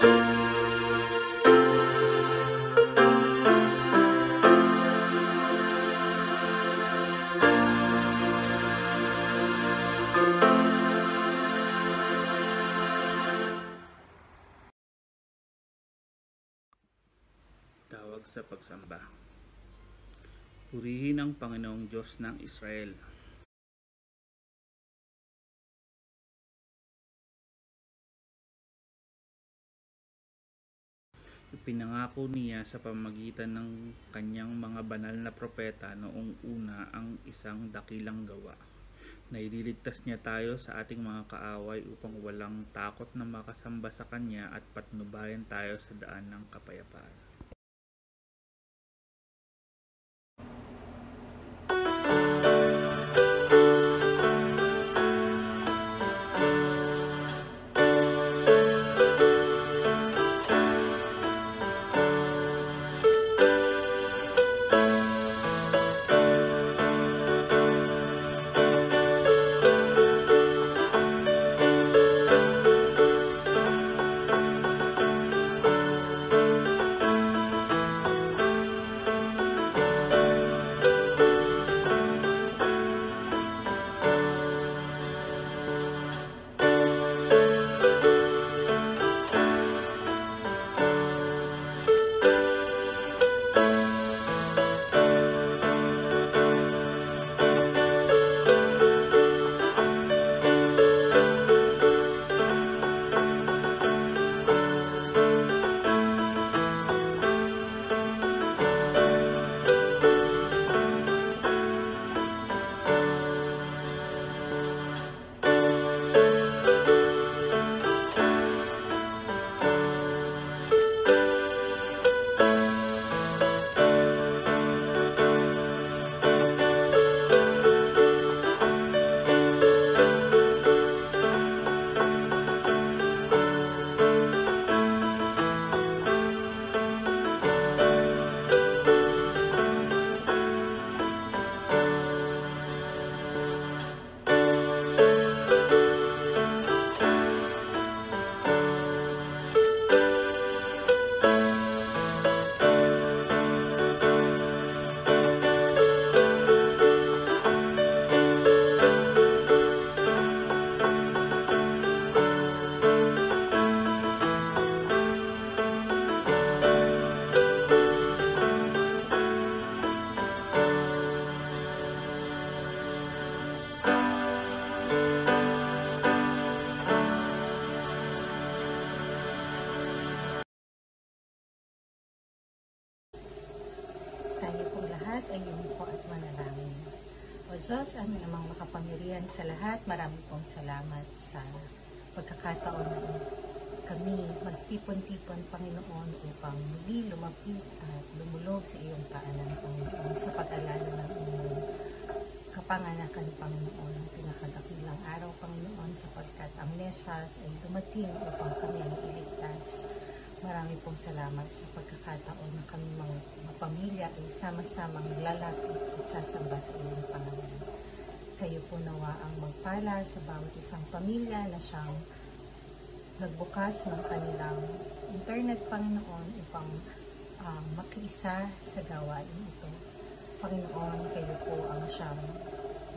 Tawag sa pagsamba. Purihin ang Panginoong Diyos ng Israel. Ipinangako niya sa pamamagitan ng kanyang mga banal na propeta noong una ang isang dakilang gawa, na ililigtas niya tayo sa ating mga kaaway upang walang takot na makasamba sa kanya at patnubayan tayo sa daan ng kapayapaan. Tayo pong lahat ay yumuko at manalangin. O Diyos, aming amang makapangyarihan sa lahat, marami pong salamat sa pagkakataon na kami magtipon-tipon, Panginoon, upang muli lumapit at lumulog sa iyong paanan, Panginoon, sa pag-alala ng iyong kapanganakan, Panginoon, ang pinakadakilang araw, Panginoon, sapagkat ang Mesyas ay dumating upang kami ang iligtas. Marami pong salamat sa pagkakataon na kami mga pamilya ay sama-samang lalapit at sasamba sa iyong pangalan. Kayo po nawa ang magpala sa bawat isang pamilya na siyang nagbukas ng kanilang internet, Panginoon, upang makiisa sa gawain ito. Panginoon, kayo po ang siyang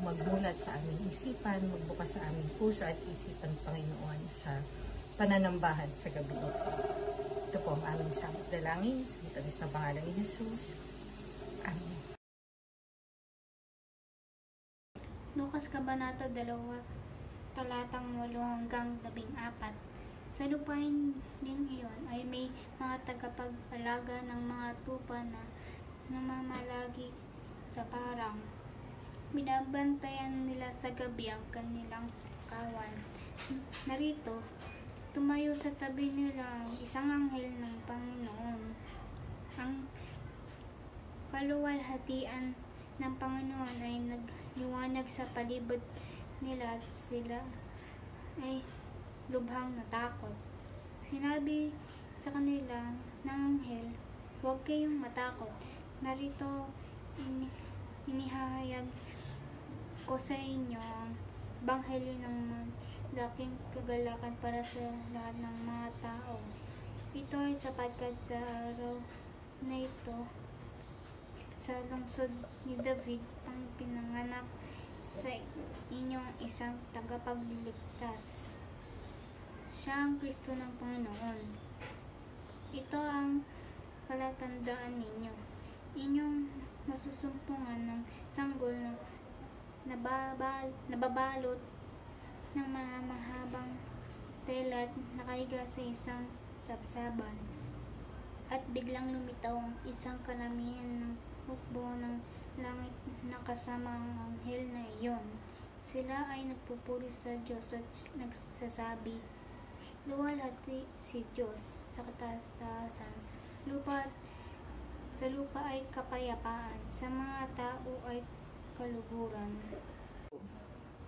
magmulat sa aming isipan, magbukas sa aming puso at isipan, Panginoon, sa pananambahan sa gabi ito. Ito po ang aming samot dalangin sa matamis na pangalan ni Jesus. Amen. Lukas Kabanata 2, talatang 8 hanggang 14. Sa lupain din iyon ay may mga tagapag-alaga ng mga tupa na namamalagi sa parang. Binabantayan nila sa gabi ang kanilang kawan. Narito, tumayo sa tabi nila isang anghel ng Panginoon. Ang kaluwalhatian ng Panginoon ay nagliwanag sa palibot nila at sila ay lubhang natakot. Sinabi sa kanila ng anghel, "Huwag kayong matakot. Narito, inihahayag ko sa inyo ang ebanghelyo ng malaking kagalakan para sa lahat ng mga tao. sapagkat sa araw na ito, sa lungsod ni David ang pinanganak sa inyong isang tagapagligtas. Siya ang Kristo ng Panginoon. Ito ang palatandaan ninyo. Inyong masusumpungan ng sanggol na nababalot ng mga mahabang tela at nakahiga sa isang sabsaban. At biglang lumitaw ang isang karamihan ng hukbo ng langit na kasama ang anghel na iyon. Sila ay nagpupuri sa Diyos at nagsasabi, luwalhati si Diyos sa kataas-taasan, sa lupa ay kapayapaan, sa mga tao ay kaluguran.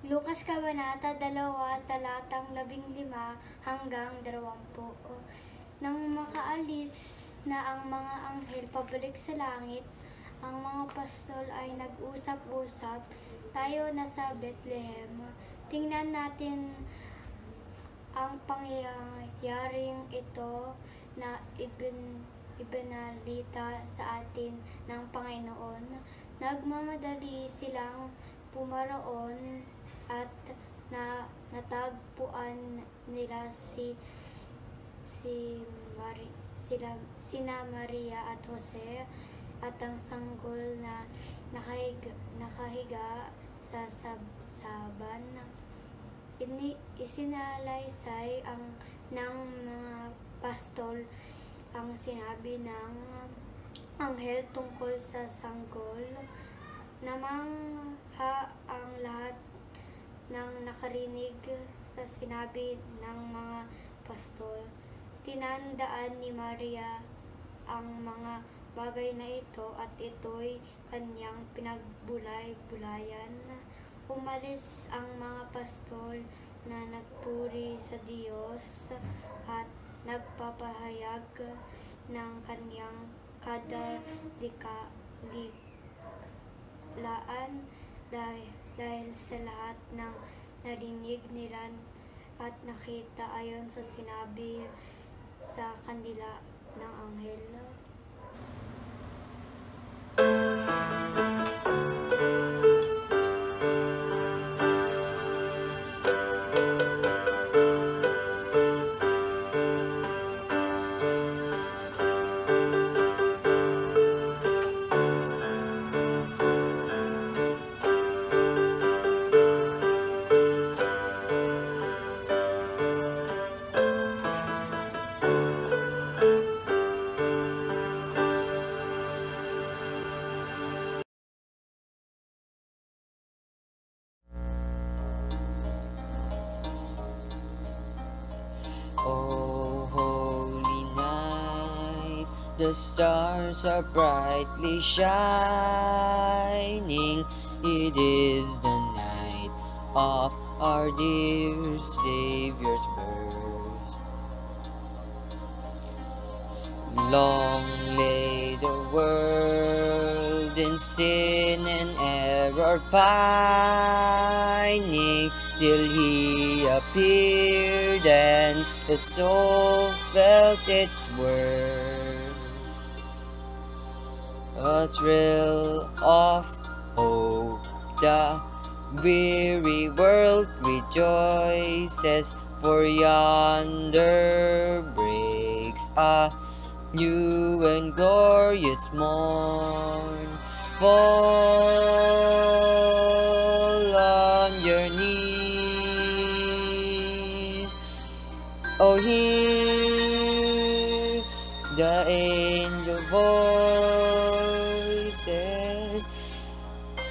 Lukas Kabanata 2, talatang 15 hanggang 20. Nang makaalis na ang mga anghel pabalik sa langit, ang mga pastol ay nag-usap-usap, tayo nasa Bethlehem. Tingnan natin ang pangyayaring ito na ibinalita sa atin ng Panginoon. Nagmamadali silang pumaroon at natagpuan nila sina Maria at Jose at ang sanggol na nakahiga sa sabsaban. Isinalaysay ng mga pastol ang sinabi ng anghel tungkol sa sanggol. Namangha ang lahat ng nakarinig sa sinabi ng mga pastol. Tinandaan ni Maria ang mga bagay na ito at ito'y kanyang pinagbulay-bulayan. Umalis ang mga pastol na nagpuri sa Diyos at nagpapahayag ng kanyang kadaliklaan dahil sa lahat ng narinig nila at nakita ayon sa sinabi sa kanila ng anghel. O holy night, the stars are brightly shining. It is the night of our dear Savior's birth. Long lay the world in sin and error pining, till He appeared and the soul felt its worth. A thrill of hope, the weary world rejoices, for yonder breaks a new and glorious morn. Fall on your knees, oh, hear the angel voices,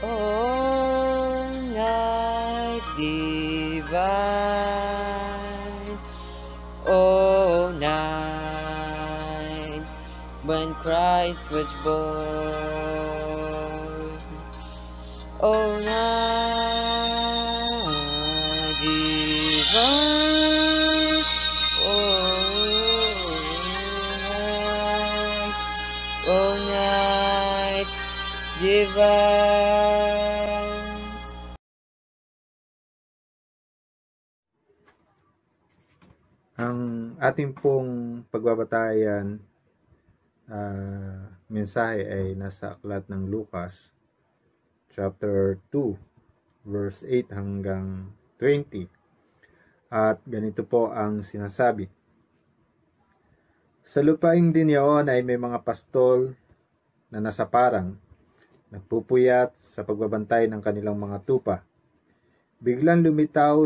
oh, night divine, oh, night when Christ was born, oh, night divine, oh, night divine. Ang ating ating pong pagbabatayan, mensahe ay nasa aklat ng Lucas chapter 2 verse 8 hanggang 20. At ganito po ang sinasabi. Sa lupaing din yaon ay may mga pastol na nasa parang, nagpupuyat sa pagbabantay ng kanilang mga tupa. Biglang lumitaw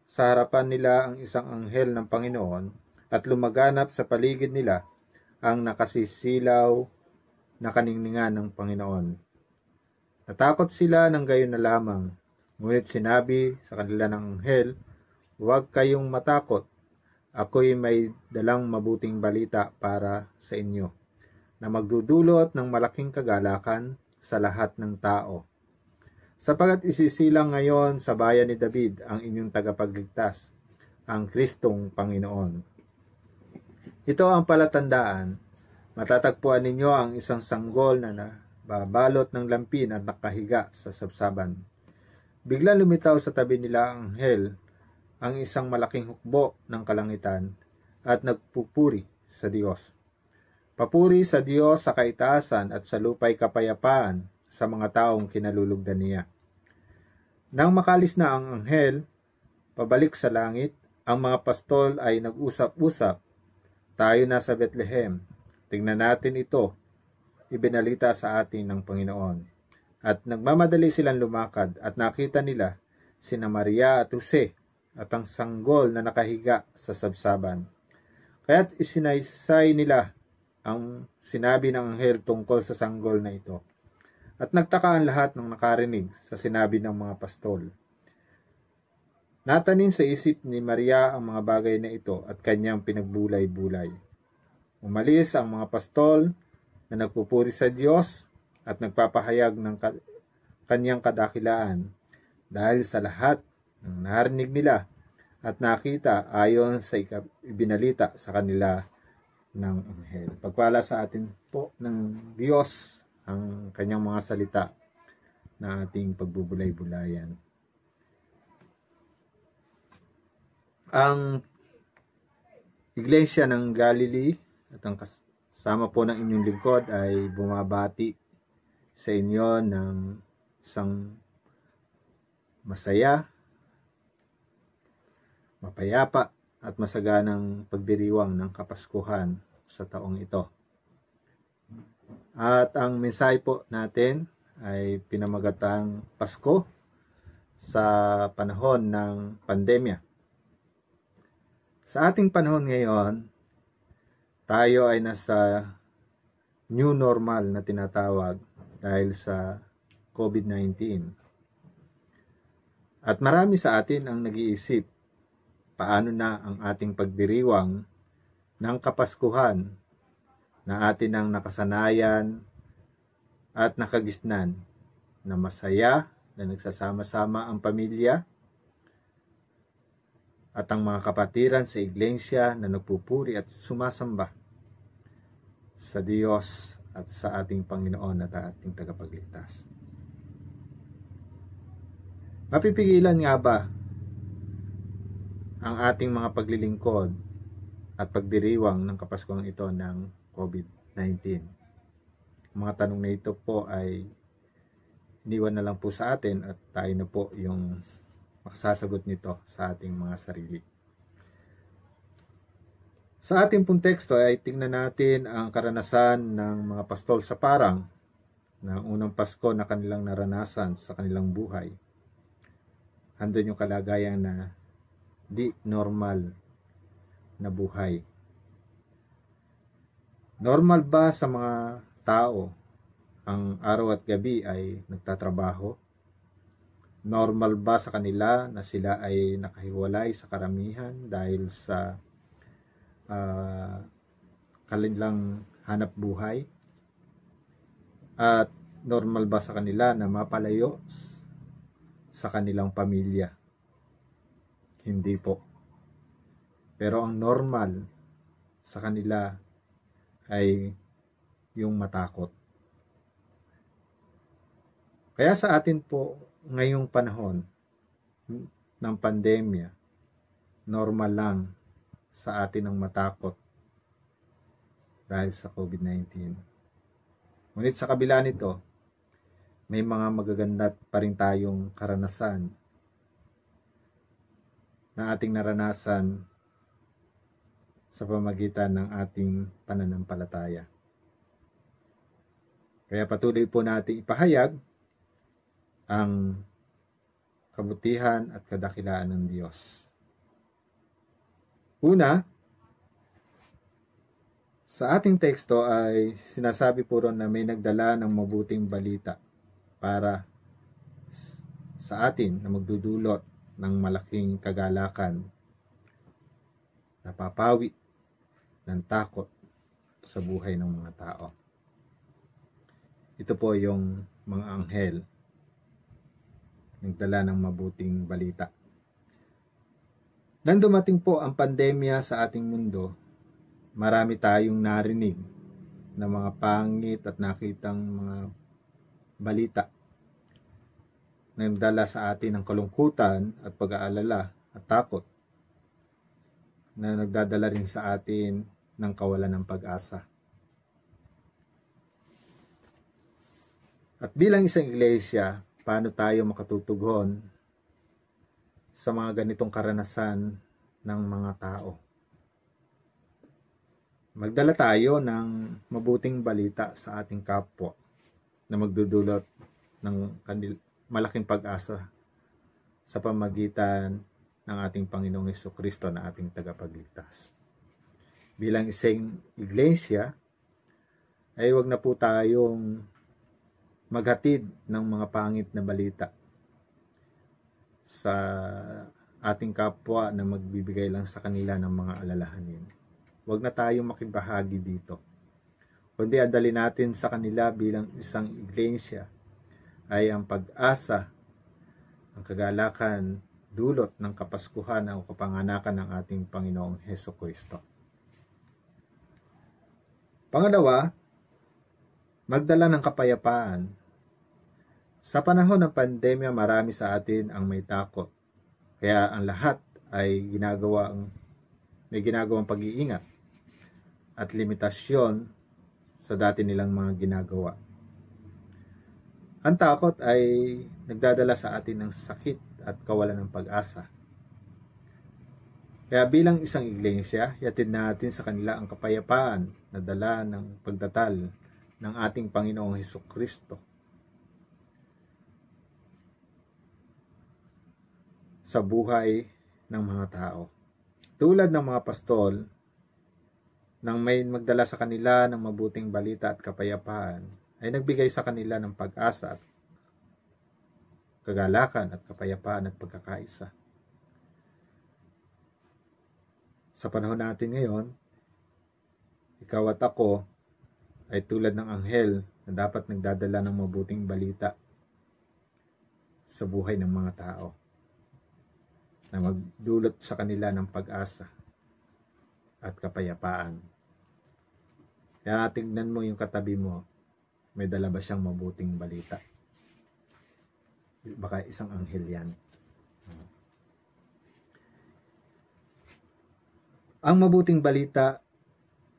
sa harapan nila ang isang anghel ng Panginoon at lumaganap sa paligid nila ang nakasisilaw na kaningningan ng Panginoon. Natakot sila ng gayon na lamang, ngunit sinabi sa kanila ng anghel, huwag kayong matakot, ako'y may dalang mabuting balita para sa inyo, na magdudulot ng malaking kagalakan sa lahat ng tao. Sapagat isisilang ngayon sa bayan ni David ang inyong tagapagligtas, ang Kristong Panginoon. Ito ang palatandaan, matatagpuan ninyo ang isang sanggol na nababalot ng lampin at nakahiga sa sabsaban. Bigla lumitaw sa tabi nila ang anghel, ang isang malaking hukbo ng kalangitan at nagpupuri sa Diyos. Papuri sa Diyos sa kaitaasan at sa lupay kapayapaan sa mga taong kinalulugdan niya. Nang makalis na ang anghel, pabalik sa langit, ang mga pastol ay nag-usap-usap, tayo na sa Bethlehem, tingnan natin ito, ibinalita sa atin ng Panginoon. At nagmamadali silang lumakad at nakita nila sina Maria at Jose at ang sanggol na nakahiga sa sabsaban. Kaya't isinaysay nila ang sinabi ng anghel tungkol sa sanggol na ito. At nagtaka ang lahat ng nakarinig sa sinabi ng mga pastol. Natanim sa isip ni Maria ang mga bagay na ito at kanyang pinagbulay-bulay. Umalis ang mga pastol na nagpupuri sa Diyos at nagpapahayag ng kanyang kadakilaan dahil sa lahat ng narinig nila at nakita ayon sa ibinalita sa kanila ng anghel. Pagpala sa atin po ng Diyos ang kanyang mga salita na ating pagbubulay-bulayan. Ang Iglesia ng Galilee at ang kasama po ng inyong lingkod ay bumabati sa inyo ng isang masaya, mapayapa at masaganang pagdiriwang ng Kapaskuhan sa taong ito. At ang mensahe po natin ay pinamagatang Pasko sa panahon ng pandemya. Sa ating panahon ngayon, tayo ay nasa new normal na tinatawag dahil sa COVID-19. At marami sa atin ang nag-iisip paano na ang ating pagdiriwang ng Kapaskuhan na atin ang nakasanayan at nakagisnan na masaya na nagsasama-sama ang pamilya at ang mga kapatiran sa iglesia na nagpupuri at sumasamba sa Diyos at sa ating Panginoon at ating tagapagligtas. Mapipigilan nga ba ang ating mga paglilingkod at pagdiriwang ng Kapaskuhan ito ng COVID-19? Mga tanong na ito po ay iniwan na lang po sa atin at tayo na po yung makasasagot nito sa ating mga sarili. Sa ating pong teksto ay tingnan natin ang karanasan ng mga pastol sa parang na unang Pasko na kanilang naranasan sa kanilang buhay. Andun yung kalagayan na di normal na buhay. Normal ba sa mga tao ang araw at gabi ay nagtatrabaho? Normal ba sa kanila na sila ay nakahiwalay sa karamihan dahil sa kanilang hanap buhay? At normal ba sa kanila na mapalayo sa kanilang pamilya? Hindi po. Pero ang normal sa kanila ay yung matakot. Kaya sa atin po ngayong panahon ng pandemya, normal lang sa atin ang matakot dahil sa COVID-19. Ngunit sa kabila nito, may mga magaganda pa rin tayong karanasan na ating naranasan sa pamagitan ng ating pananampalataya. Kaya patuloy po nating ipahayag ang kabutihan at kadakilaan ng Diyos. Una, sa ating teksto ay sinasabi po ron na may nagdala ng mabuting balita para sa atin na magdudulot ng malaking kagalakan, napapawi ng takot sa buhay ng mga tao. Ito po yung mga anghel nagdala ng mabuting balita. Nang dumating po ang pandemya sa ating mundo, marami tayong narinig na mga pangit at nakitang mga balita na nagdala sa atin ng kalungkutan at pag-aalala at takot, na nagdadala rin sa atin ng kawalan ng pag-asa. At bilang isang iglesia, paano tayo makatutugon sa mga ganitong karanasan ng mga tao? Magdala tayo ng mabuting balita sa ating kapwa na magdudulot ng malaking pag-asa sa pamagitan ng ating Panginoong Hesukristo na ating tagapagligtas. Bilang isang iglesia, ay wag na po tayong maghatid ng mga pangit na balita sa ating kapwa na magbibigay lang sa kanila ng mga alalahanin. Huwag na tayong makibahagi dito. Kundi andalin natin sa kanila bilang isang iglesia ay ang pag-asa, ang kagalakan, dulot ng kapaskuhan o kapanganakan ng ating Panginoong Hesukristo. Pangalawa, magdala ng kapayapaan. Sa panahon ng pandemya, marami sa atin ang may takot. Kaya ang lahat ay may ginagawang pag-iingat at limitasyon sa dati nilang mga ginagawa. Ang takot ay nagdadala sa atin ng sakit at kawalan ng pag-asa. Kaya bilang isang iglesia, ihatid natin sa kanila ang kapayapaan na dala ng pagdatal ng ating Panginoong Hesukristo. Sa buhay ng mga tao. Tulad ng mga pastol, nang may magdala sa kanila ng mabuting balita at kapayapaan, ay nagbigay sa kanila ng pag-asa at kagalakan at kapayapaan at pagkakaisa. Sa panahon natin ngayon, ikaw at ako ay tulad ng anghel na dapat nagdadala ng mabuting balita sa buhay ng mga tao, na magdulot sa kanila ng pag-asa at kapayapaan. Kaya tingnan mo yung katabi mo, may dala ba siyang mabuting balita? Baka isang anghel yan. Ang mabuting balita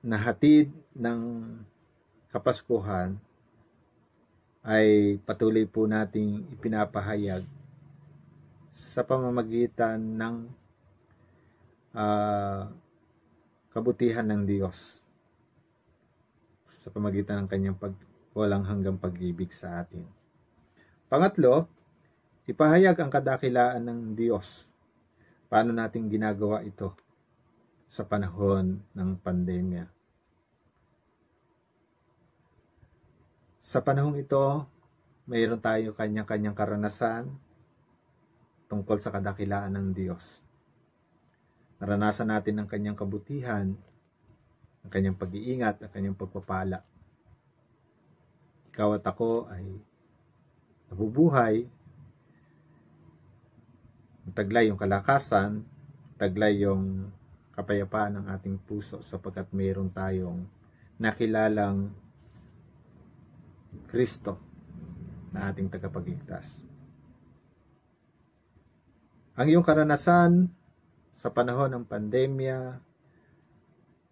na hatid ng Kapaskuhan ay patuloy po nating ipinapahayag sa pamamagitan ng kabutihan ng Diyos, sa pamamagitan ng kanyang walang hanggang pag-ibig sa atin. Pangatlo, ipahayag ang kadakilaan ng Diyos. Paano natin ginagawa ito sa panahon ng pandemya? Sa panahong ito, mayroon tayo kanya-kanyang karanasan tungkol sa kadakilaan ng Diyos. Naranasan natin ang kanyang kabutihan, ang kanyang pag-iingat, ang kanyang pagpapala. Ikaw at ako ay nabubuhay, taglay yung kalakasan, taglay yung kapayapaan ng ating puso sapagkat mayroon tayong nakilalang Kristo na ating tagapagligtas. Ang iyong karanasan sa panahon ng pandemya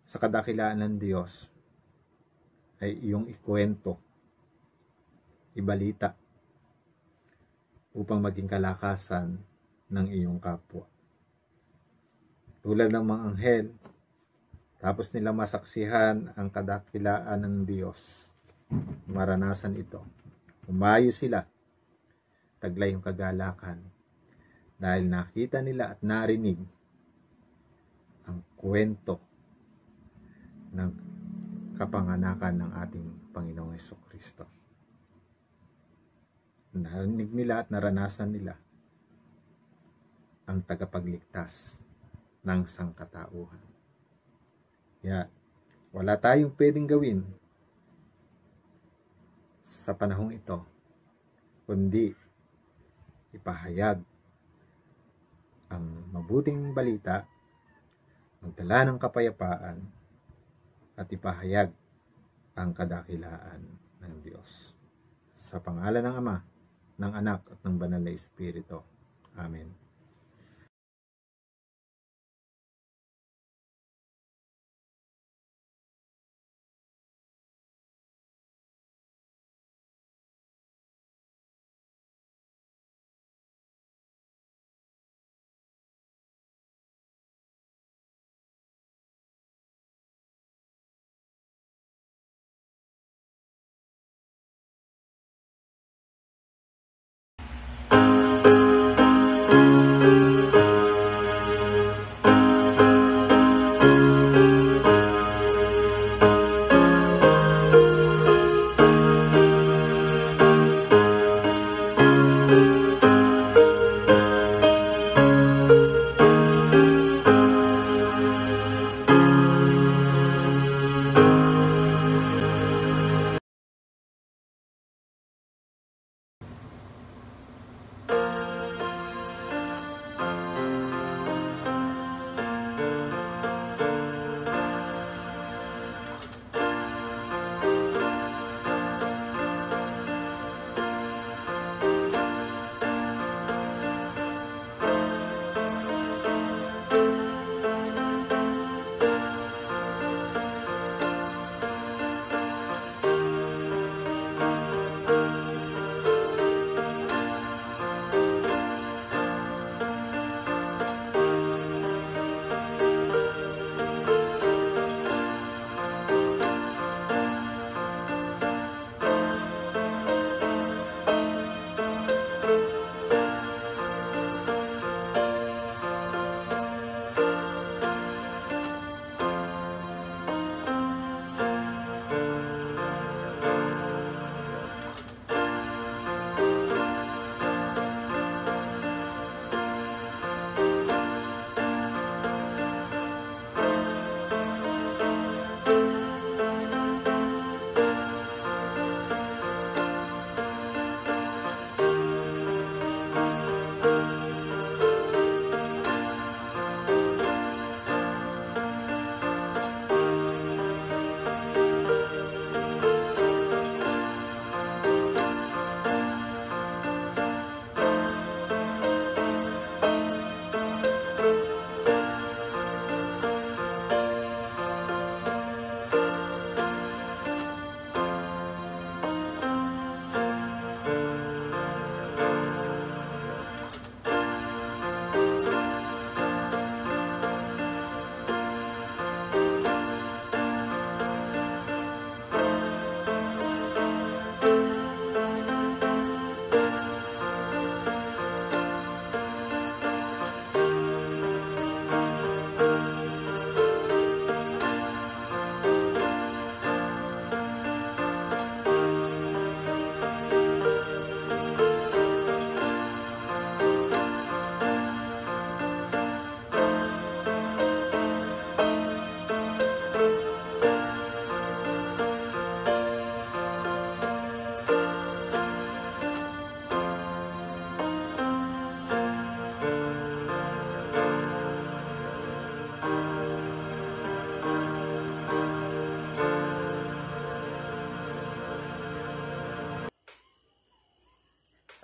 sa kadakilaan ng Diyos ay iyong ikwento, ibalita, upang maging kalakasan ng iyong kapwa. Tulad ng mga anghel, tapos nila masaksihan ang kadakilaan ng Diyos, maranasan ito. Umayo sila, taglay yung kagalakan, dahil nakita nila at narinig ang kwento ng kapanganakan ng ating Panginoong Hesukristo. Narinig nila at naranasan nila ang tagapagligtas ng sangkatauhan. Kaya wala tayong pwedeng gawin sa panahong ito kundi ipahayag ang mabuting balita, magdala ng kapayapaan, at ipahayag ang kadakilaan ng Diyos. Sa pangalan ng Ama, ng Anak, at ng Banal na Espiritu. Amen.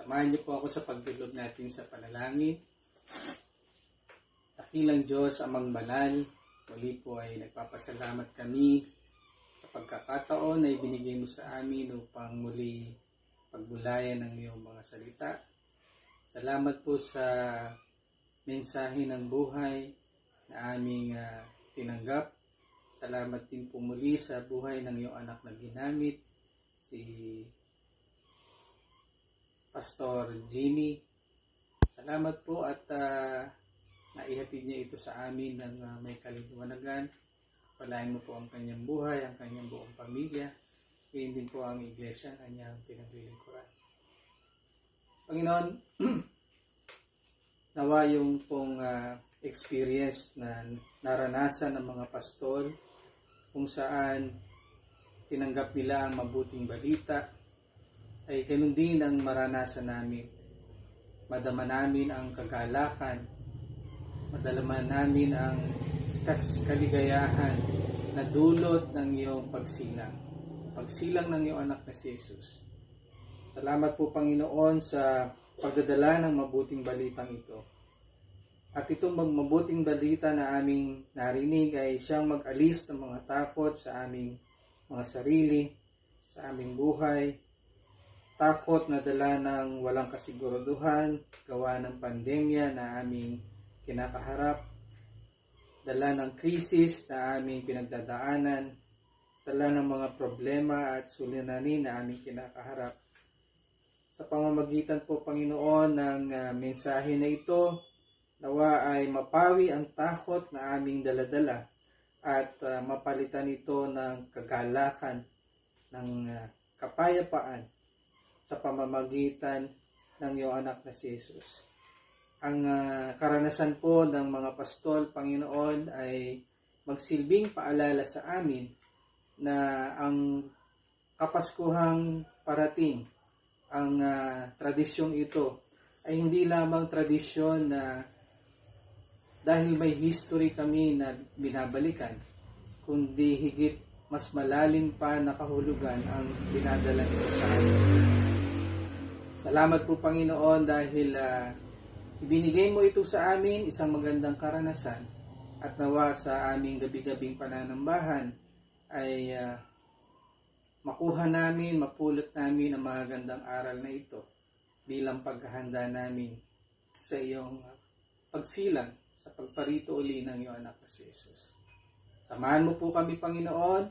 Samahan niyo po ako sa pagdulog natin sa panalangin. Dakilang Diyos, Amang Banal, Muli po ay nagpapasalamat kami sa pagkakataon na ibinigay mo sa amin upang muli pagbulayan ng iyong mga salita. Salamat po sa mensahe ng buhay na aming tinanggap. Salamat din po muli sa buhay ng iyong anak na ginamit, si Pastor Jimmy. Salamat po at naihatid niya ito sa amin ng may kaliwanagan. Palain mo po ang kanyang buhay, ang kanyang buong pamilya. Ngayon din po ang iglesia, ang kanyang pinaglilingkuran. Panginoon, nawa yung pong experience na naranasan ng mga pastol kung saan tinanggap nila ang mabuting balita, ay ganun din ang maranasan namin. Madama namin ang kagalakan, madalama namin ang kaligayahan na dulot ng iyong pagsilang ng iyong anak na si Jesus. Salamat po Panginoon sa pagdadala ng mabuting balitang ito. At itong mabuting balita na aming narinig ay siyang mag-alis ng mga takot sa aming mga sarili, sa aming buhay, takot na dala ng walang kasiguraduhan, gawa ng pandemya na aming kinakaharap, dala ng krisis na aming pinagdadaanan, dala ng mga problema at suliranin na aming kinakaharap. Sa pamamagitan po Panginoon ng mensahe na ito, nawa ay mapawi ang takot na aming daladala at mapalitan ito ng kagalakan, ng kapayapaan sa pamamagitan ng iyong anak na si Jesus. Ang karanasan po ng mga pastol, Panginoon, ay magsilbing paalala sa amin na ang Kapaskuhang parating, ang tradisyong ito, ay hindi lamang tradisyon na dahil may history kami na binabalikan, kundi higit mas malalim pa na kahulugan ang dinadala nito sa amin. Salamat po Panginoon dahil ibinigay mo ito sa amin, isang magandang karanasan, at nawa sa aming gabi-gabing pananambahan ay makuha namin, mapulot namin ang magandang aral na ito bilang paghahanda namin sa iyong pagsilang sa pagparito uli ng iyong anak na si Jesus. Samahan mo po kami Panginoon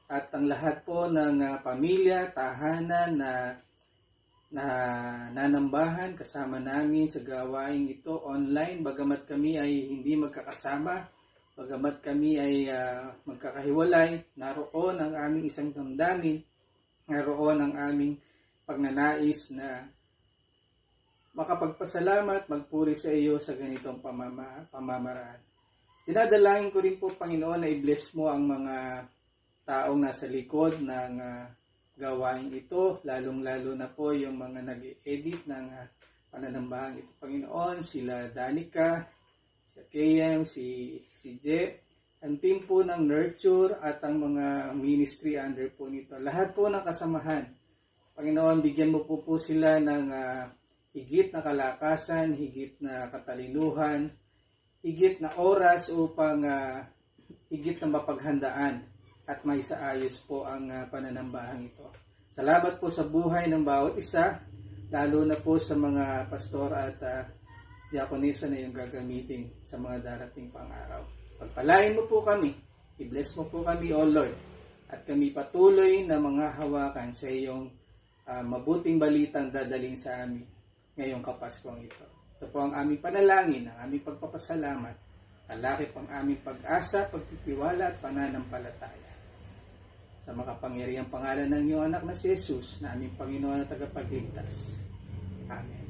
at ang lahat po ng pamilya, tahanan na nanambahan kasama namin sa gawain ito online, bagamat kami ay hindi magkakasama, bagamat kami ay magkakahiwalay, naroon ang aming isang damdamin, naroon ang aming pagnanais na makapagpasalamat, magpuri sa iyo sa ganitong pamamaraan. Dinadalangin ko rin po Panginoon na i-bless mo ang mga taong nasa likod ng gawain ito, lalong-lalo na po yung mga nag-edit ng pananambahang ito, Panginoon, sila Danica, si KM, si Je, ang team po ng Nurture at ang mga ministry under po nito. Lahat po ng kasamahan, Panginoon, bigyan mo po sila ng higit na kalakasan, higit na katalinuhan, higit na oras upang higit na mapaghandaan at may saayos po ang pananambahang ito. Salamat po sa buhay ng bawat isa, lalo na po sa mga pastor at diakonisa na yung gagamitin sa mga darating pang araw. Pagpalain mo po kami, i-bless mo po kami, O Lord, at kami patuloy na mga hawakan sa iyong mabuting balitang dadalhin sa amin ngayong Kapaskuhang ito. Ito po ang aming panalangin, ang aming pagpapasalamat, talakip ang aming pag-asa, pagtitiwala at pananampalataya. Sa makapangyarihang pangalan ng iyong anak na si Jesus, na aming Panginoon at tagapagligtas. Amen.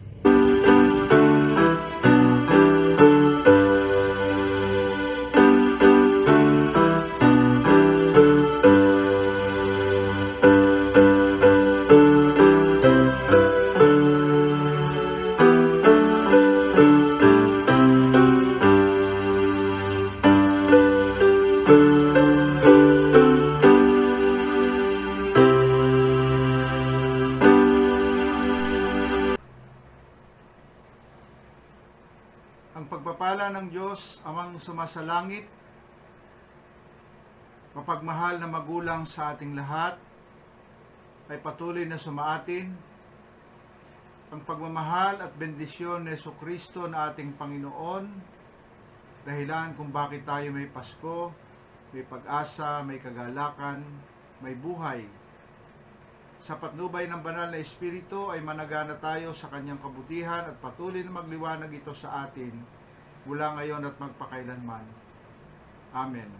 Ang pagpapala ng Diyos, Amang sumasalangit, Mapagmahal na magulang sa ating lahat, ay patuloy na sumaatin ang pagmamahal at bendisyon ni Jesucristo na ating Panginoon, dahilan kung bakit tayo may Pasko, may pag-asa, may kagalakan, may buhay. Sa patnubay ng banal na Espiritu ay managana tayo sa kanyang kabutihan at patuloy na magliwanag ito sa atin mula ngayon at magpakailanman. Amen.